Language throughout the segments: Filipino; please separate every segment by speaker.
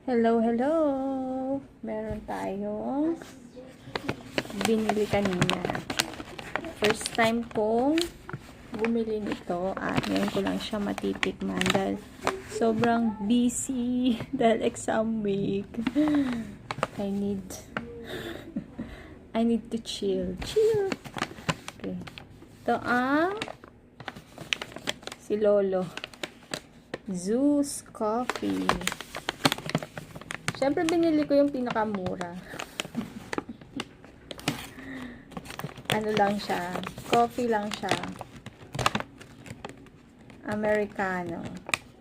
Speaker 1: Hello, hello! Meron tayong binili kanina. First time kong bumili nito at ngayon ko lang siya matitikman dahil sobrang busy dahil exam week. I need to chill. Okay. Ito ang si Lolo. Zeus Coffee. Siyempre, binili ko yung pinakamura. Ano lang siya. Coffee lang siya. Americano.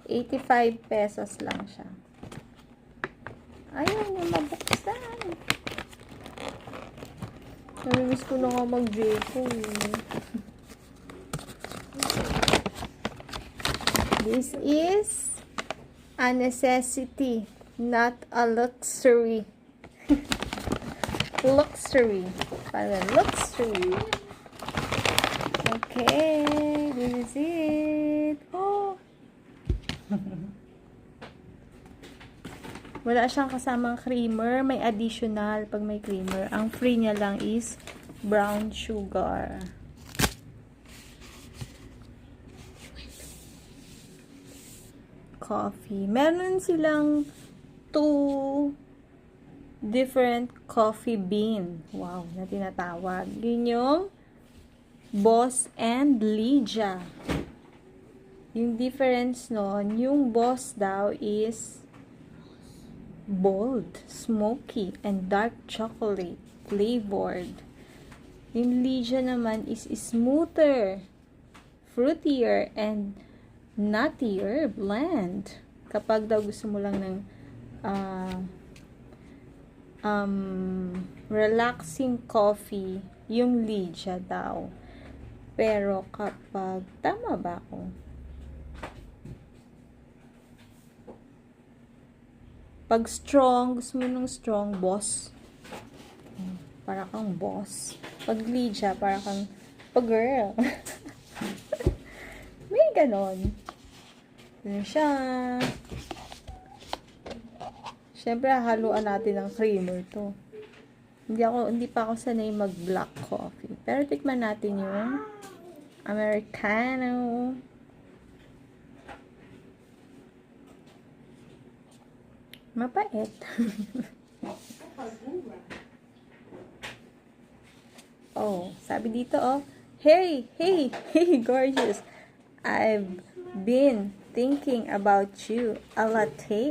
Speaker 1: 85 pesos lang siya. Ayaw niya mabuksan. Namimiss ko na nga mag-Jayco eh. This is a necessity, not a luxury. Luxury. Parang luxury. Okay, this is it. Oh. Wala siyang kasamang creamer. May additional pag may creamer. Ang free niya lang is brown sugar. Coffee. Meron silang 2 different coffee bean. Wow, na tinatawag. Yun yung Boss and Lydia. Yung difference nun, yung Boss daw is bold, smoky, and dark chocolate flavored. Yung Lydia naman is smoother, fruitier, and nuttier blend. Kapag daw gusto mo lang ng relaxing coffee, yung Lydia daw. Pero kapag, tama ba ako? Pag strong, gusto mo ng strong, Boss. Para kang boss. Pag Lydia, para kang girl. May ganon. Ganun siya. Siyempre, haluan natin ng creamer to. Hindi pa ako sanay mag-black coffee. Pero tikman natin yung Americano. Mapait. Oh, sabi dito, oh. Hey, gorgeous. I've been thinking about you. A latte.